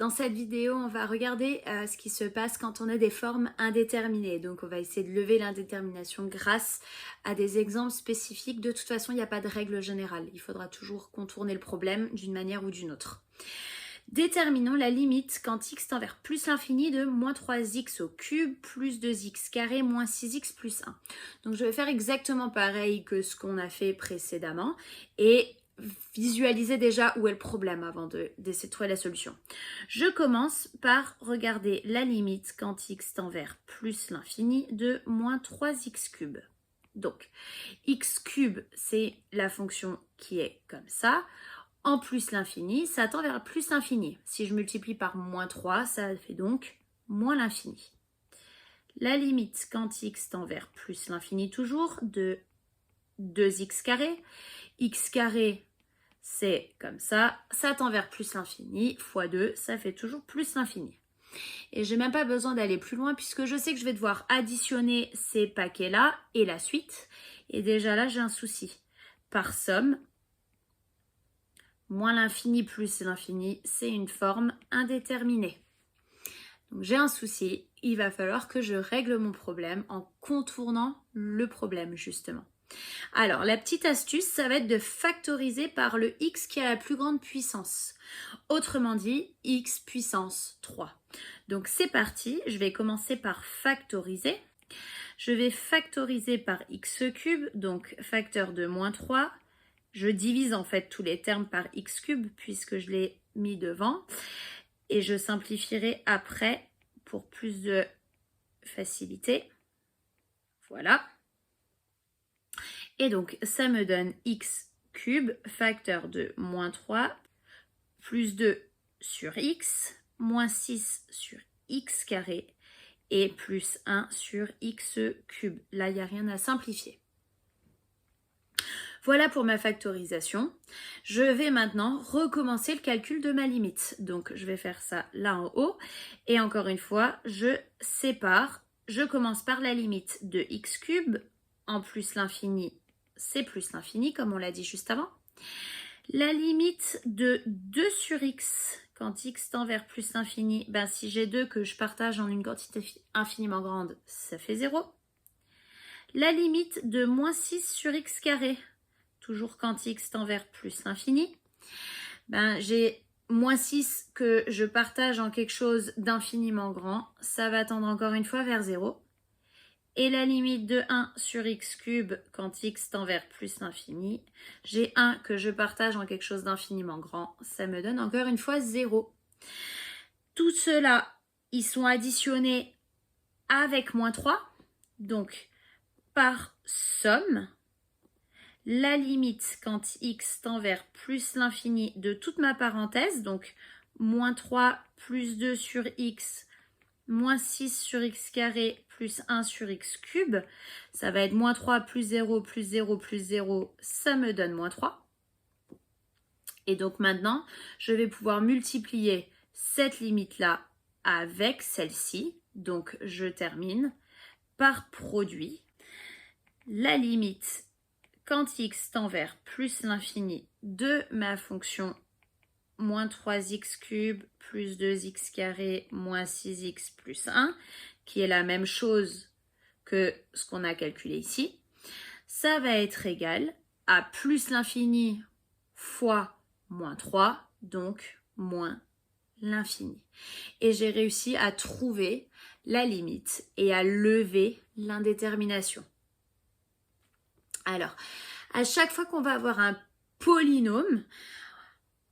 Dans cette vidéo, on va regarder ce qui se passe quand on a des formes indéterminées. Donc on va essayer de lever l'indétermination grâce à des exemples spécifiques. De toute façon, il n'y a pas de règle générale. Il faudra toujours contourner le problème d'une manière ou d'une autre. Déterminons la limite quand x tend vers plus l'infini de moins 3x au cube plus 2x carré moins 6x plus 1. Donc je vais faire exactement pareil que ce qu'on a fait précédemment et visualiser déjà où est le problème avant d'essayer de trouver la solution. Je commence par regarder la limite quand x tend vers plus l'infini de moins 3x cube. Donc x cube, c'est la fonction qui est comme ça. En plus l'infini, ça tend vers plus l'infini. Si je multiplie par moins 3, ça fait donc moins l'infini. La limite quand x tend vers plus l'infini toujours de 2x carré. X carré, c'est comme ça tend vers plus l'infini, fois 2, ça fait toujours plus l'infini. Et j'ai même pas besoin d'aller plus loin puisque je sais que je vais devoir additionner ces paquets-là et la suite. Et déjà là, j'ai un souci. Par somme, moins l'infini plus l'infini, c'est une forme indéterminée. Donc j'ai un souci, il va falloir que je règle mon problème en contournant le problème justement. Alors la petite astuce, ça va être de factoriser par le x qui a la plus grande puissance. Autrement dit, x puissance 3. Donc c'est parti, je vais commencer par factoriser. Je vais factoriser par x cube, donc facteur de moins 3. Je divise en fait tous les termes par x cube puisque je l'ai mis devant. Et je simplifierai après pour plus de facilité. Voilà. Et donc ça me donne x cube facteur de moins 3 plus 2 sur x moins 6 sur x carré et plus 1 sur x cube. Là, il n'y a rien à simplifier. Voilà pour ma factorisation. Je vais maintenant recommencer le calcul de ma limite. Donc, je vais faire ça là en haut. Et encore une fois, je sépare. Je commence par la limite de x cube. En plus l'infini, c'est plus l'infini, comme on l'a dit juste avant. La limite de 2 sur x, quand x tend vers plus l'infini, ben si j'ai 2 que je partage en une quantité infiniment grande, ça fait 0. La limite de moins 6 sur x carré, toujours quand x tend vers plus l'infini, ben j'ai moins 6 que je partage en quelque chose d'infiniment grand, ça va tendre encore une fois vers 0. Et la limite de 1 sur x cube quand x tend vers plus l'infini, j'ai 1 que je partage en quelque chose d'infiniment grand, ça me donne encore une fois 0. Tout cela, ils sont additionnés avec moins 3, donc par somme, la limite quand x tend vers plus l'infini de toute ma parenthèse, donc moins 3 plus 2 sur x, moins 6 sur x carré plus 1 sur x cube, ça va être moins 3 plus 0 plus 0 plus 0, ça me donne moins 3. Et donc maintenant, je vais pouvoir multiplier cette limite-là avec celle-ci. Donc je termine par produit. La limite quand x tend vers plus l'infini de ma fonction moins 3x cube plus 2x carré moins 6x plus 1, qui est la même chose que ce qu'on a calculé ici, ça va être égal à plus l'infini fois moins 3, donc moins l'infini. Et j'ai réussi à trouver la limite et à lever l'indétermination. Alors, à chaque fois qu'on va avoir un polynôme,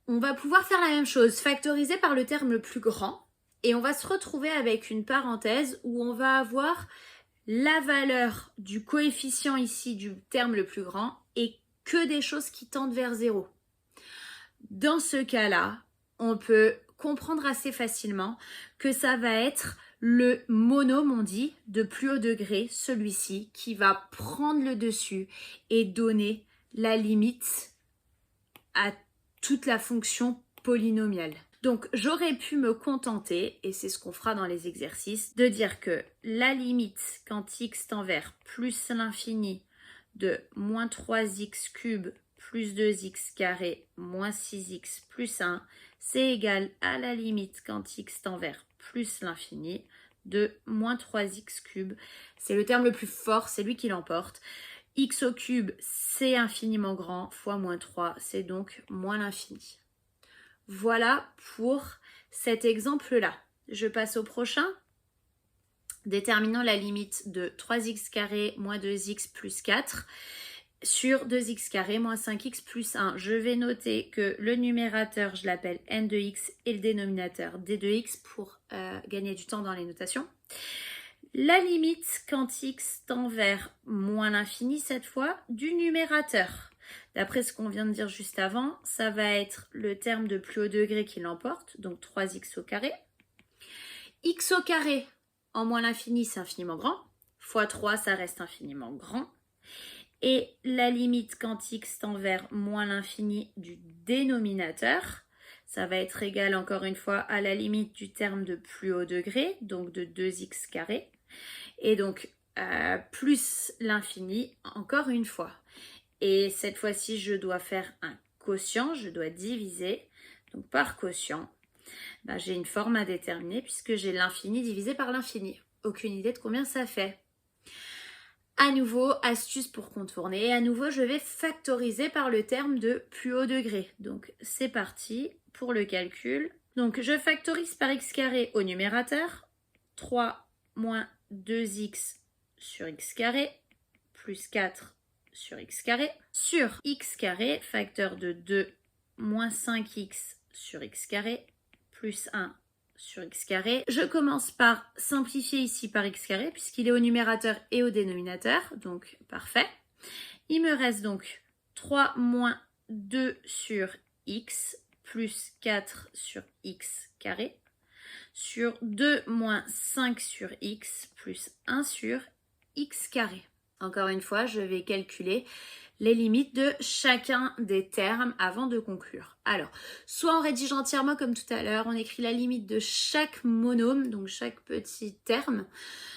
on va pouvoir faire la même chose, factoriser par le terme le plus grand, et on va se retrouver avec une parenthèse où on va avoir la valeur du coefficient ici du terme le plus grand et que des choses qui tendent vers 0. Dans ce cas-là, on peut comprendre assez facilement que ça va être le monôme, on dit, de plus haut degré, celui-ci, qui va prendre le dessus et donner la limite à toute la fonction polynomiale. Donc j'aurais pu me contenter, et c'est ce qu'on fera dans les exercices, de dire que la limite quand x tend vers plus l'infini de moins 3x cube plus 2x carré moins 6x plus 1, c'est égal à la limite quand x tend vers plus l'infini de moins 3x cube. C'est le terme le plus fort, c'est lui qui l'emporte. X au cube, c'est infiniment grand, fois moins 3, c'est donc moins l'infini. Voilà pour cet exemple-là. Je passe au prochain. Déterminant la limite de 3x carré moins 2x plus 4 sur 2x carré moins 5x plus 1. Je vais noter que le numérateur, je l'appelle n de x et le dénominateur d de x pour gagner du temps dans les notations. La limite quand x tend vers moins l'infini cette fois du numérateur. D'après ce qu'on vient de dire juste avant, ça va être le terme de plus haut degré qui l'emporte, donc 3x au carré. X au carré en moins l'infini, c'est infiniment grand. Fois 3, ça reste infiniment grand. Et la limite quand x tend vers moins l'infini du dénominateur, ça va être égal encore une fois à la limite du terme de plus haut degré, donc de 2x carré. Et donc plus l'infini encore une fois. Et cette fois-ci, je dois faire un quotient, je dois diviser. Donc par quotient, j'ai une forme à déterminer puisque j'ai l'infini divisé par l'infini. Aucune idée de combien ça fait. À nouveau, astuce pour contourner. À nouveau, je vais factoriser par le terme de plus haut degré. Donc c'est parti pour le calcul. Donc je factorise par x carré au numérateur. 3 moins 2x sur x carré plus 4 sur x carré. Sur x carré, facteur de 2 moins 5x sur x carré plus 1 sur x carré. Je commence par simplifier ici par x carré puisqu'il est au numérateur et au dénominateur, donc parfait. Il me reste donc 3 moins 2 sur x plus 4 sur x carré sur 2 moins 5 sur x plus 1 sur x carré. Encore une fois, je vais calculer les limites de chacun des termes avant de conclure. Alors, soit on rédige entièrement comme tout à l'heure, on écrit la limite de chaque monôme, donc chaque petit terme,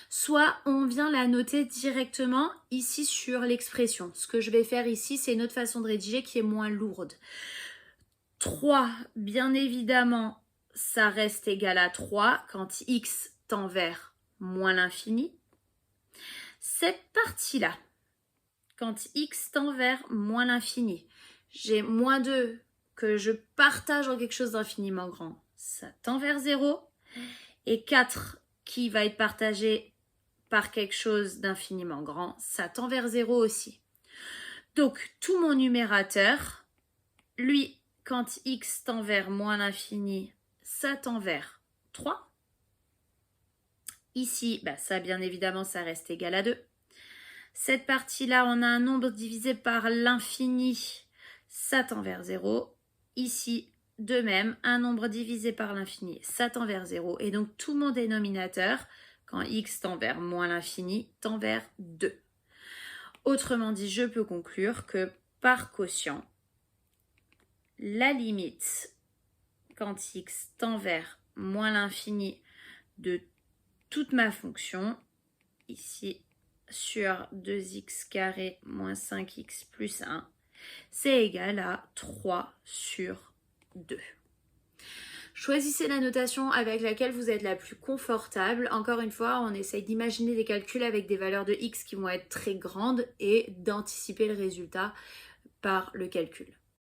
soit on vient la noter directement ici sur l'expression. Ce que je vais faire ici, c'est une autre façon de rédiger qui est moins lourde. 3, bien évidemment, ça reste égal à 3 quand x tend vers moins l'infini. Cette partie-là, quand x tend vers moins l'infini, j'ai moins 2 que je partage en quelque chose d'infiniment grand, ça tend vers 0. Et 4 qui va être partagé par quelque chose d'infiniment grand, ça tend vers 0 aussi. Donc, tout mon numérateur, lui, quand x tend vers moins l'infini, ça tend vers 3. Ici, ça bien évidemment, ça reste égal à 2. Cette partie-là, on a un nombre divisé par l'infini, ça tend vers 0. Ici, de même, un nombre divisé par l'infini, ça tend vers 0. Et donc, tout mon dénominateur, quand x tend vers moins l'infini, tend vers 2. Autrement dit, je peux conclure que par quotient, la limite, quand x tend vers moins l'infini de toute ma fonction, ici, sur 2x carré moins 5x plus 1, c'est égal à 3 sur 2. Choisissez la notation avec laquelle vous êtes la plus confortable. Encore une fois, on essaye d'imaginer des calculs avec des valeurs de x qui vont être très grandes et d'anticiper le résultat par le calcul.